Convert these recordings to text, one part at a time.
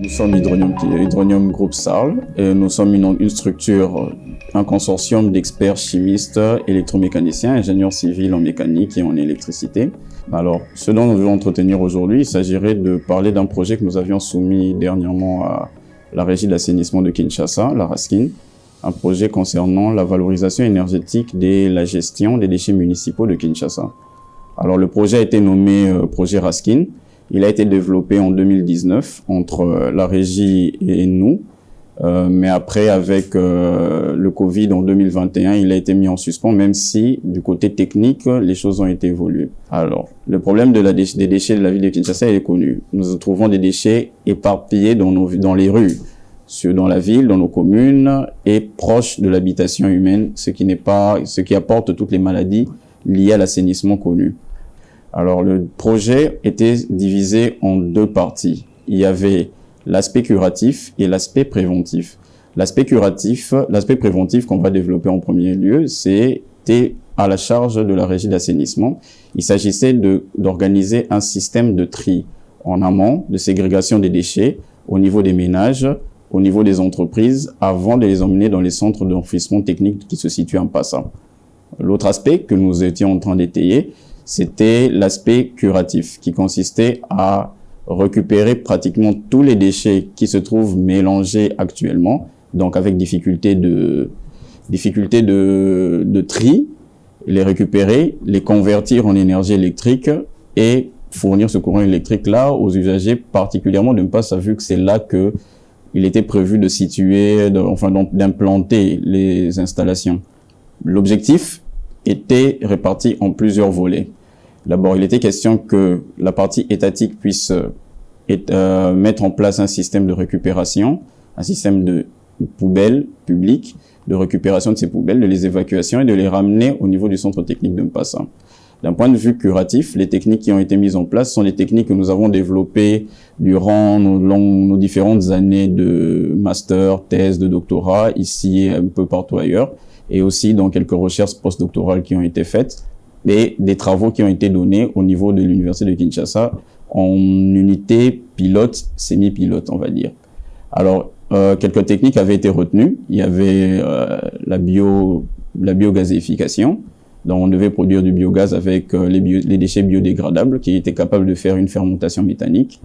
Nous sommes Hydronium Group Sarl et nous sommes une structure, un consortium d'experts chimistes, électromécaniciens, ingénieurs civils en mécanique et en électricité. Alors, ce dont nous voulons entretenir aujourd'hui, il s'agirait de parler d'un projet que nous avions soumis dernièrement à la Régie d'assainissement de Kinshasa, la RASKIN, un projet concernant la valorisation énergétique et la gestion des déchets municipaux de Kinshasa. Alors, le projet a été nommé projet RASKIN. Il a été développé en 2019 entre la régie et nous, mais après, avec le Covid en 2021, il a été mis en suspens, même si du côté technique, les choses ont été évoluées. Alors, le problème des déchets de la ville de Kinshasa est connu. Nous trouvons des déchets éparpillés dans les rues, dans la ville, dans nos communes et proches de l'habitation humaine, ce qui apporte toutes les maladies liées à l'assainissement connu. Alors, le projet était divisé en deux parties. Il y avait l'aspect curatif et l'aspect préventif. L'aspect préventif qu'on va développer en premier lieu, c'était à la charge de la régie d'assainissement. Il s'agissait d'organiser un système de tri en amont, de ségrégation des déchets au niveau des ménages, au niveau des entreprises, avant de les emmener dans les centres d'enfouissement technique qui se situent en passant. L'autre aspect que nous étions en train d'étayer, c'était l'aspect curatif, qui consistait à récupérer pratiquement tous les déchets qui se trouvent mélangés actuellement, donc avec difficulté de tri, les récupérer, les convertir en énergie électrique et fournir ce courant électrique là aux usagers, particulièrement de Mpassa, vu que c'est là que il était prévu de situer, d'implanter les installations. L'objectif était réparti en plusieurs volets. D'abord, il était question que la partie étatique puisse mettre en place un système de récupération, un système de poubelles publiques, de récupération de ces poubelles, de les évacuations et de les ramener au niveau du centre technique de Mpassa. D'un point de vue curatif, les techniques qui ont été mises en place sont des techniques que nous avons développées durant nos différentes années de master, thèse, de doctorat, ici et un peu partout ailleurs, et aussi dans quelques recherches postdoctorales qui ont été faites, et des travaux qui ont été donnés au niveau de l'université de Kinshasa en unité pilote, semi-pilote, on va dire. Alors, quelques techniques avaient été retenues. Il y avait la biogazéification, donc on devait produire du biogaz avec les déchets biodégradables qui étaient capables de faire une fermentation méthanique.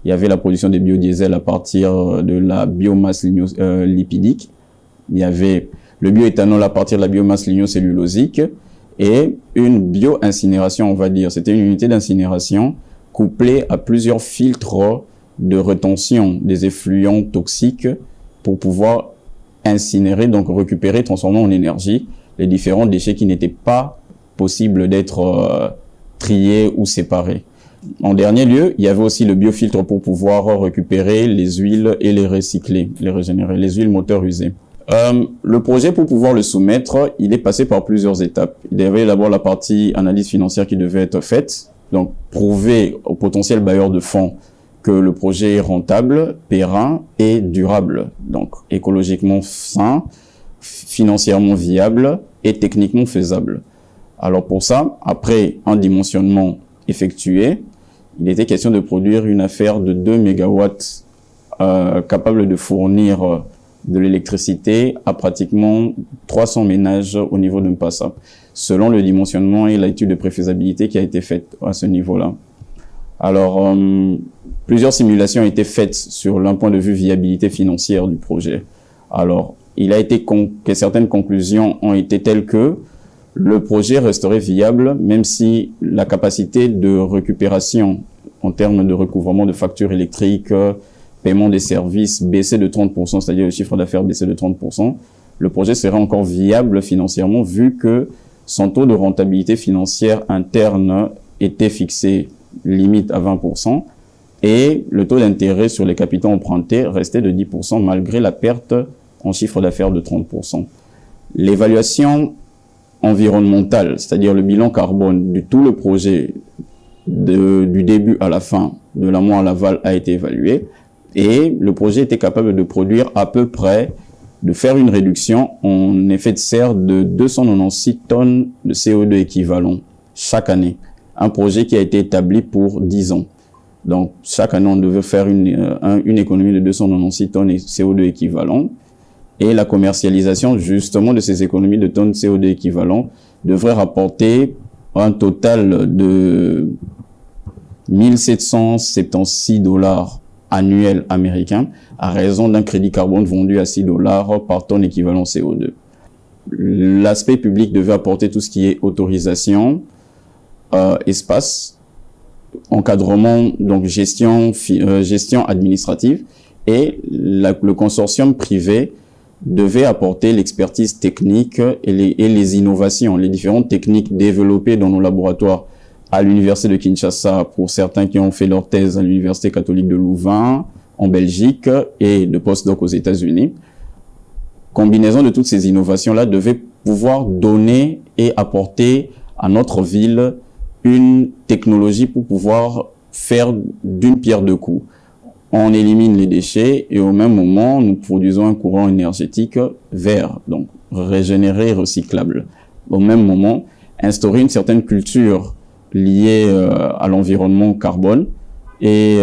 Il y avait la production des biodiesels à partir de la biomasse lipidique. Il y avait le bioéthanol à partir de la biomasse lignocellulosique et une bio-incinération, on va dire. C'était une unité d'incinération couplée à plusieurs filtres de rétention des effluents toxiques pour pouvoir incinérer, donc récupérer, transformer en énergie les différents déchets qui n'étaient pas possibles d'être triés ou séparés. En dernier lieu, il y avait aussi le biofiltre pour pouvoir récupérer les huiles et les recycler, les régénérer, les huiles moteurs usées. Le projet, pour pouvoir le soumettre, il est passé par plusieurs étapes. Il y avait d'abord la partie analyse financière qui devait être faite, donc prouver aux potentiels bailleurs de fonds que le projet est rentable, périn et durable, donc écologiquement sain, financièrement viable et techniquement faisable. Alors pour ça, après un dimensionnement effectué, il était question de produire une affaire de 2 mégawatts capable de fournir de l'électricité à pratiquement 300 ménages au niveau de Mpassa, selon le dimensionnement et l'étude de préfaisabilité qui a été faite à ce niveau-là. Alors, plusieurs simulations ont été faites sur l'un point de vue viabilité financière du projet. Alors, il a été que certaines conclusions ont été telles que le projet resterait viable, même si la capacité de récupération en termes de recouvrement de factures électriques, paiement des services baissé de 30%, c'est-à-dire le chiffre d'affaires baissé de 30%, le projet serait encore viable financièrement vu que son taux de rentabilité financière interne était fixé limite à 20% et le taux d'intérêt sur les capitaux empruntés restait de 10% malgré la perte en chiffre d'affaires de 30%. L'évaluation environnementale, c'est-à-dire le bilan carbone de tout le projet du début à la fin, de l'amont à l'aval, a été évalué. Et le projet était capable de produire à peu près, de faire une réduction en effet de serre de 296 tonnes de CO2 équivalent chaque année. Un projet qui a été établi pour 10 ans. Donc, chaque année, on devait faire une économie de 296 tonnes de CO2 équivalent. Et la commercialisation, justement, de ces économies de tonnes de CO2 équivalent devrait rapporter un total de 1776 $ annuels américains à raison d'un crédit carbone vendu à 6 $ par tonne équivalent CO2. L'aspect public devait apporter tout ce qui est autorisation, espace, encadrement, donc gestion administrative, et le consortium privé devait apporter l'expertise technique et les innovations, les différentes techniques développées dans nos laboratoires à l'université de Kinshasa, pour certains qui ont fait leur thèse à l'université catholique de Louvain, en Belgique, et de postdoc aux États-Unis. Combinaison de toutes ces innovations-là devait pouvoir donner et apporter à notre ville une technologie pour pouvoir faire d'une pierre deux coups. On élimine les déchets et au même moment, nous produisons un courant énergétique vert, donc régénéré et recyclable. Au même moment, instaurer une certaine culture liée à l'environnement carbone et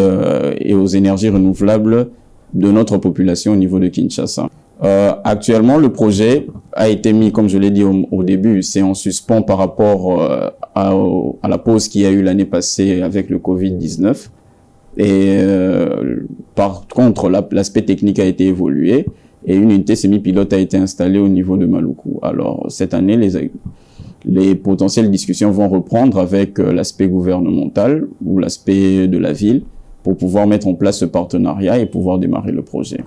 aux énergies renouvelables de notre population au niveau de Kinshasa. Actuellement, le projet a été mis, comme je l'ai dit au début, c'est en suspens par rapport à la pause qu'il y a eu l'année passée avec le Covid-19. Et par contre, l'aspect technique a été évolué et une unité semi-pilote a été installée au niveau de Maluku. Alors, cette année, les potentielles discussions vont reprendre avec l'aspect gouvernemental ou l'aspect de la ville pour pouvoir mettre en place ce partenariat et pouvoir démarrer le projet.